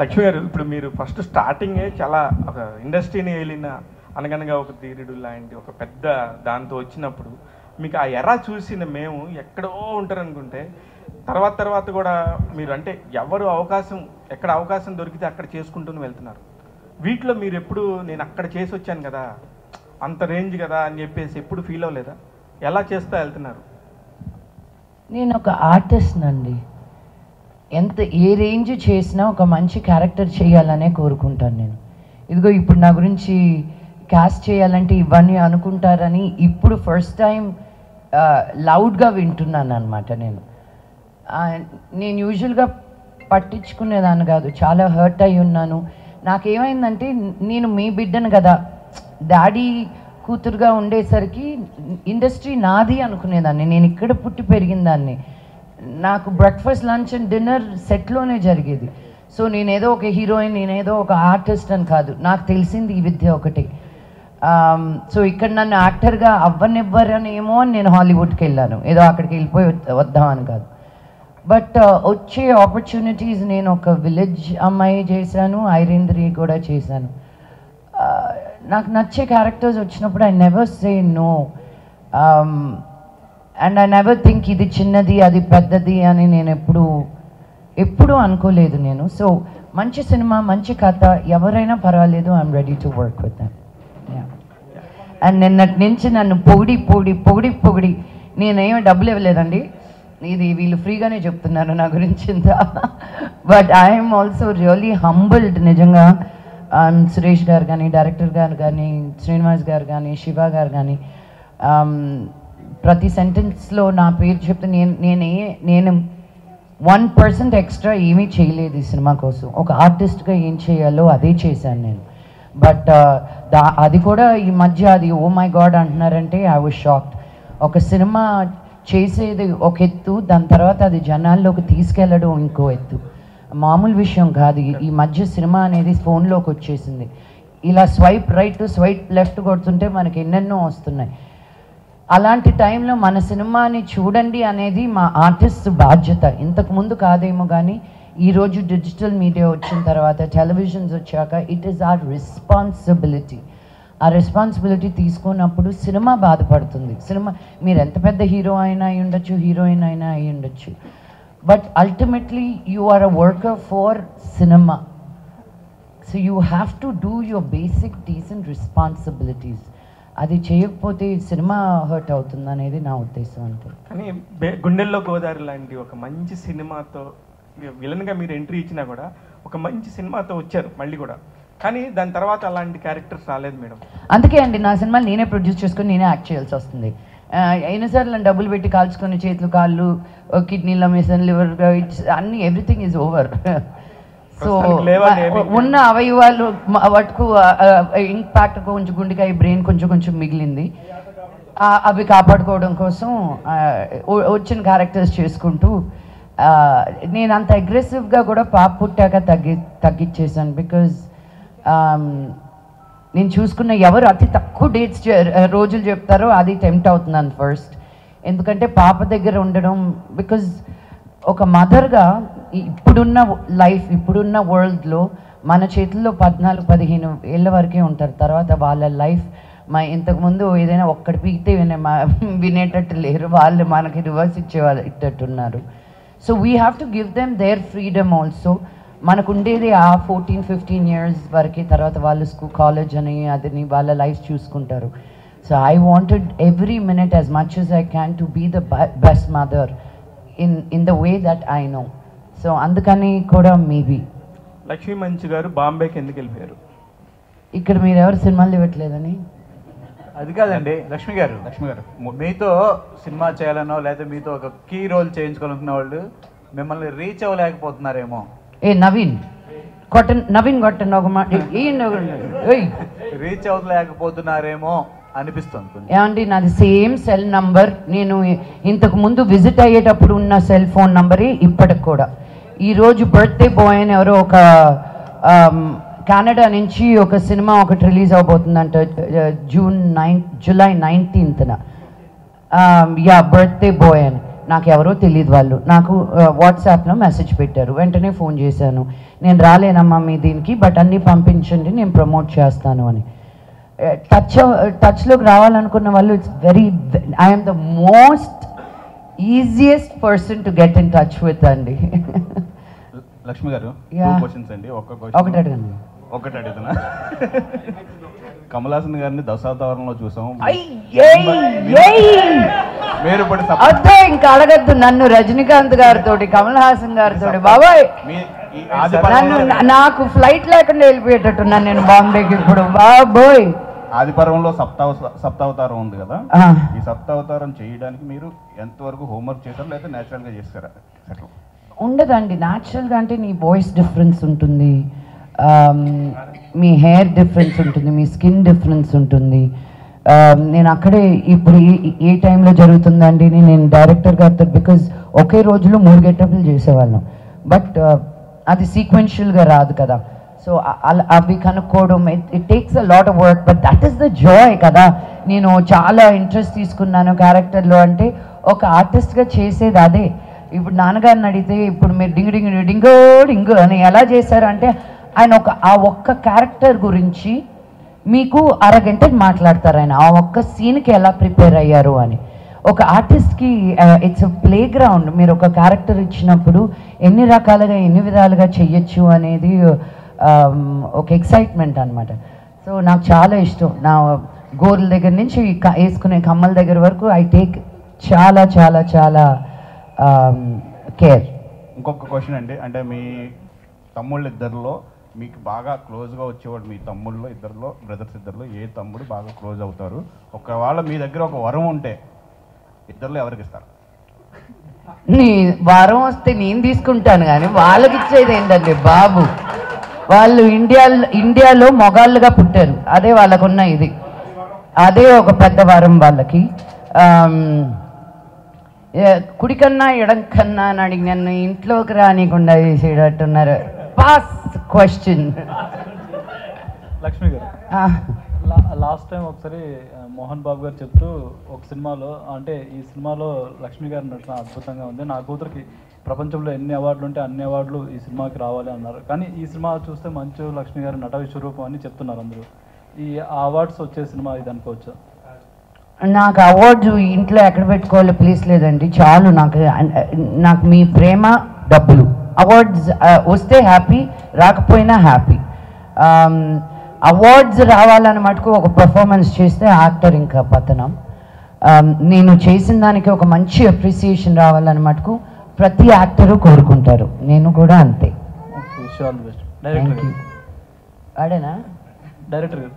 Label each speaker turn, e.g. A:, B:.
A: లక్ష్మి గారు, ఇప్పుడు మీరు ఫస్ట్ స్టార్టింగే చాలా ఒక ఇండస్ట్రీని ఏలిన అనగనగా ఒక ధీరుడు లాంటి ఒక పెద్ద దాంతో వచ్చినప్పుడు మీకు ఆ ఎరా చూసిన మేము ఎక్కడో ఉంటారు అనుకుంటే తర్వాత తర్వాత కూడా మీరు అంటే ఎవరు ఎక్కడ అవకాశం దొరికితే అక్కడ చేసుకుంటూ వెళ్తున్నారు. వీటిలో మీరు ఎప్పుడు నేను అక్కడ చేసి వచ్చాను కదా, అంత రేంజ్ కదా అని చెప్పేసి ఎప్పుడు ఫీల్ అవ్వలేదా? ఎలా చేస్తా వెళ్తున్నారు?
B: నేను ఒక ఆర్టిస్ట్ నండి. ఏ రేంజ్ చేసినా ఒక మంచి క్యారెక్టర్ చేయాలనే కోరుకుంటాను నేను. ఇదిగో ఇప్పుడు నా గురించి క్యాస్ట్ చేయాలంటే ఇవన్నీ అనుకుంటారని ఇప్పుడు ఫస్ట్ టైం లౌడ్గా వింటున్నాను అనమాట. నేను యూజువల్గా పట్టించుకునేదాన్ని కాదు, చాలా హర్ట్ అయి ఉన్నాను. నాకేమైందంటే నేను మీ బిడ్డను కదా, డాడీ కూతురుగా ఉండేసరికి ఇండస్ట్రీ నాది అనుకునేదాన్ని. నేను ఇక్కడ పుట్టి పెరిగిన దాన్ని. నాకు బ్రేక్ఫాస్ట్, లంచ్ అండ్ డిన్నర్ సెట్లోనే జరిగేది. సో నేనేదో ఒక హీరోయిన్, నేనేదో ఒక ఆర్టిస్ట్ అని కాదు, నాకు తెలిసింది ఈ విద్య ఒకటి. సో ఇక్కడ నన్ను యాక్టర్గా అవ్వనివ్వరనేమో అని నేను హాలీవుడ్కి వెళ్ళాను, ఏదో అక్కడికి వెళ్ళిపోయి వద్దామని కాదు. బట్ వచ్చే ఆపర్చునిటీస్, నేను ఒక విలేజ్ అమ్మాయి చేశాను, ఐరేంద్రి కూడా చేశాను. నాకు నచ్చే క్యారెక్టర్స్ వచ్చినప్పుడు I never say no, and I never think ఇది చిన్నది అది పెద్దది అని నేను ఎప్పుడూ అనుకోలేదు నేను. సో మంచి సినిమా, మంచి కథ ఎవరైనా పర్వాలేదు, I'm ready to work with them. And నిన్నటి నుంచి నన్ను పొగిడి నేనేమో డబ్బులు ఇవ్వలేదండి, ఇది వీళ్ళు ఫ్రీగానే చెప్తున్నారు నా గురించి ఇంత. But I'm also really humbled నిజంగా. సురేష్ గారు కానీ, డైరెక్టర్ గారు కానీ, శ్రీనివాస్ గారు కానీ, శివ గారు కానీ, ప్రతి సెంటెన్స్లో నా పేరు చెప్తే నేను 1% ఎక్స్ట్రా ఏమీ చేయలేదు ఈ సినిమా కోసం. ఒక ఆర్టిస్ట్గా ఏం చేయాలో అదే చేశాను నేను. బట్ అది కూడా ఈ మధ్య అది ఓ మై గాడ్ అంటున్నారంటే ఐ వాజ్ షాక్డ్. ఒక సినిమా చేసేది ఒక ఎత్తు, దాని తర్వాత అది జనాల్లోకి తీసుకెళ్ళడం ఇంకో ఎత్తు. మామూలు విషయం కాదు. ఈ మధ్య సినిమా అనేది ఫోన్లోకి వచ్చేసింది. ఇలా స్వైప్ రైట్ స్వైప్ లెఫ్ట్ కొడుతుంటే మనకి ఎన్నెన్నో వస్తున్నాయి. అలాంటి టైంలో మన సినిమాని చూడండి అనేది మా ఆర్టిస్ట్ బాధ్యత. ఇంతకుముందు కాదేమో కానీ ఈరోజు డిజిటల్ మీడియా వచ్చిన తర్వాత, టెలివిజన్స్ వచ్చాక ఇట్ ఈస్ ఆర్ రెస్పాన్సిబిలిటీ. ఆ రెస్పాన్సిబిలిటీ తీసుకున్నప్పుడు సినిమా బాధపడుతుంది. సినిమా మీరు ఎంత పెద్ద హీరో అయినా అయి ఉండొచ్చు, హీరోయిన్ అయినా అయి ఉండొచ్చు, but ultimately you are a worker for cinema. So you have to do your basic decent responsibilities. అది చేయకపోతే సినిమా హర్ట్ అవుతుంది అనేది నా ఉద్దేశం. అంతే.
A: కానీ గుండెల్లో గోదావరి లాంటి ఒక మంచి సినిమాతో విలన్గా మీరు ఎంట్రీ ఇచ్చినా కూడా ఒక మంచి సినిమాతో వచ్చారు మళ్ళీ కూడా, కానీ దాని తర్వాత అలాంటి క్యారెక్టర్స్ రాలేదు మేడం.
B: అందుకే అండి నా సినిమాలు నేనే ప్రొడ్యూస్ చేసుకొని నేనే యాక్ట్ చేయాల్సి వస్తుంది. ఎన్నిసార్లు డబ్బులు పెట్టి కాల్చుకొని చేతులు కాళ్ళు కిడ్నీల మిషన్ లివర్ అన్ని ఎవ్రీథింగ్ ఈజ్ ఓవర్. సో ఉన్న అవయవాలు వాటికు ఇంపాక్ట్ కొంచెం గుండెకాయ బ్రెయిన్ కొంచెం మిగిలింది. అవి కాపాడుకోవడం కోసం వచ్చిన క్యారెక్టర్స్ చేసుకుంటూ నేను అంత అగ్రెసివ్గా కూడా పాప పుట్టాక తగ్గించేసాను. బికాజ్ నేను చూసుకున్న ఎవరు అతి తక్కువ రోజులు చెప్తారో అది టెంప్ట్ అవుతున్నాను ఫస్ట్. ఎందుకంటే పాప దగ్గర ఉండడం, బికాజ్ ఒక మదర్గా ఇప్పుడున్న లైఫ్, ఇప్పుడున్న వరల్డ్లో మన చేతుల్లో 14-15 ఏళ్ళ వరకే ఉంటారు. తర్వాత వాళ్ళ లైఫ్ ఇంతకుముందు ఏదైనా ఒక్కటి పీకితే వినేటట్టు లేరు, వాళ్ళు మనకి రివర్స్ ఇచ్చేటట్టున్నారు. So we have to give them their freedom also. మనకు ఉండేది ఆ 14-15 years వరకే, తర్వాత వాళ్ళు కాలేజ్ అని అదని వాళ్ళ లైఫ్ చూసుకుంటారు. So I wanted every minute as much as I can to be the best mother in the way that I know. So అందుకని కూడా మేబీ.
A: లక్ష్మీ మంచి గారు బాంబేకి ఎందుకు వెళ్ళిపోయారు?
B: ఇక్కడ మీరు ఎవరు సినిమాలు ఇవ్వట్లేదని?
C: అది కాదండి లక్ష్మి గారు, మీతో సినిమా చేయాలనో లేదా మీతో ఒక కీ రోల్ చేయించుకోవాలనుకున్న వాళ్ళు మిమ్మల్ని రీచ్ అవ్వలేకపోతున్నారేమో.
B: నవీన్ కొట్టండి ఒక మాట,
C: రీచ్ అవ్వలేకపోతున్నారేమో అనిపిస్తుంది.
B: ఏమండి నాది సేమ్ సెల్ నంబర్, నేను ఇంతకు ముందు విజిట్ అయ్యేటప్పుడు ఉన్న సెల్ ఫోన్ నంబరే ఇప్పటికి కూడా. ఈరోజు బర్త్డే బాయ్ అని ఎవరో ఒక కెనడా నుంచి ఒక సినిమా ఒకటి రిలీజ్ అవబోతుందంట జూలై 19th. బర్త్డే బాయ్ అని నాకు ఎవరో తెలియదు. వాళ్ళు నాకు వాట్సాప్లో మెసేజ్ పెట్టారు, వెంటనే ఫోన్ చేశాను. నేను రాలేనమ్మా మీ దీనికి, బట్ అన్నీ పంపించండి నేను ప్రమోట్ చేస్తాను అని. టచ్లోకి రావాలనుకున్న వాళ్ళు it's very, I'm the most easiest person to get in touch with అండి.
D: లక్ష్మి గారు
B: Yeah.
D: క్వశ్చన్స్ అండి.
B: ఒకటి అడగండి.
D: ఒకటి అడుగుతున్నా. కమల్ హాసన్ గారిని దశావతారంలో చూసాం. మీరు ఇప్పుడు
B: అదే ఇంకా అడగద్దు నన్ను రజనీకాంత్ గారితో, కమల్ హాసన్ గారితో. బాబాయ్ నన్ను నాకు ఫ్లైట్ లేకుండా వెళ్ళిపోయేటట్టున్నాను నేను బాంబేకి ఇప్పుడు. బాబోయ్
D: ఆదిపర్వంలో సప్తావతారం ఉంది కదా, ఈ సప్తావతారం చేయడానికి మీరు ఎంతవరకు హోంవర్క్ చేశారు లేదా నేచురల్ గా చేస్తారా?
B: ఉండదండి. న్యాచురల్గా అంటే నీ వాయిస్ డిఫరెన్స్ ఉంటుంది, మీ హెయిర్ డిఫరెన్స్ ఉంటుంది, మీ స్కిన్ డిఫరెన్స్ ఉంటుంది. నేను అక్కడే ఇప్పుడు ఏ టైంలో జరుగుతుందండి నేను డైరెక్టర్ గారితో, బికాజ్ ఒకే రోజులో 3 గెటప్లు చేసేవాళ్ళం, బట్ అది సీక్వెన్షియల్గా రాదు కదా. సో అవి కనుక్కోవడం, it takes a lot of work, but that is the Joy కదా. నేను చాలా ఇంట్రెస్ట్ తీసుకున్నాను క్యారెక్టర్లో అంటే ఒక ఆర్టిస్ట్గా చేసేది అదే. ఇప్పుడు నాన్నగారిని అడిగితే ఇప్పుడు మీరు డింగు డింగు డింగో డింగు అని ఎలా చేశారు అంటే, ఆయన ఆ ఒక్క క్యారెక్టర్ గురించి మీకు అరగంటకి మాట్లాడతారు. ఆయన ఆ ఒక్క సీన్కి ఎలా ప్రిపేర్ అయ్యారు అని. ఒక ఆర్టిస్ట్కి ఇట్స్ ప్లే గ్రౌండ్. మీరు ఒక క్యారెక్టర్ ఇచ్చినప్పుడు ఎన్ని రకాలుగా ఎన్ని విధాలుగా చెయ్యొచ్చు అనేది ఒక ఎక్సైట్మెంట్ అనమాట. సో నాకు చాలా ఇష్టం. నా గోర్ల దగ్గర నుంచి వేసుకునే కమ్మల దగ్గర వరకు ఐ టేక్ చాలా చాలా చాలా కేర్.
D: ఇంకొక క్వశ్చన్ అండి, అంటే మీ తమ్ముళ్ళు ఇద్దరిలో మీకు బాగా క్లోజ్గా వచ్చేవాడు, మీ తమ్ముళ్ళు ఇద్దరిలో, బ్రదర్స్ ఇద్దరిలో ఏ తమ్ముడు బాగా క్లోజ్ అవుతారు? ఒకవేళ మీ దగ్గర ఒక వరం ఉంటే ఇద్దరిలో ఎవరికి ఇస్తారు?
B: నీ వరం వస్తే నేను తీసుకుంటాను, కానీ వాళ్ళకి ఇచ్చేది ఏంటండి బాబు. వాళ్ళు ఇండియాలో మొగాళ్ళుగా పుట్టారు, అదే వాళ్ళకున్న ఇది, అదే ఒక పెద్ద వరం వాళ్ళకి. కుడి కన్నా ఎడం కన్నా అని అడిగి నన్ను ఇంట్లోకి రానికుండా చేసేటట్టున్నారు. Pass question.
E: Lakshmi garu, last time ఒకసారి మోహన్ బాబు గారు చెప్తూ ఒక సినిమాలో, అంటే ఈ సినిమాలో లక్ష్మి గారి నటన అద్భుతంగా ఉంది, నా కూతురికి ప్రపంచంలో ఎన్ని అవార్డులు ఉంటే అన్ని అవార్డులు ఈ సినిమాకి రావాలి అన్నారు. కానీ ఈ సినిమా చూస్తే మంచు లక్ష్మి గారి నట విశ్వరూపం అని చెప్తున్నారు అందరూ. ఈ అవార్డ్స్ వచ్చే సినిమా ఇది అనుకోవచ్చు?
B: నాకు అవార్డు ఇంట్లో ఎక్కడ పెట్టుకోవాలో ప్లేస్ లేదండి. చాలు నాకు మీ ప్రేమ, డబ్బులు. అవార్డ్స్ వస్తే హ్యాపీ, రాకపోయినా హ్యాపీ. అవార్డ్స్ రావాలని మటుకు ఒక పర్ఫార్మెన్స్ చేస్తే యాక్టర్ ఇంకా పతనం. నేను చేసిన దానికి ఒక మంచి అప్రిసియేషన్ రావాలని మటుకు ప్రతి యాక్టరు కోరుకుంటారు, నేను కూడా అంతే.
E: Thank you.
B: అడేనా
E: డైరెక్టర్ గారు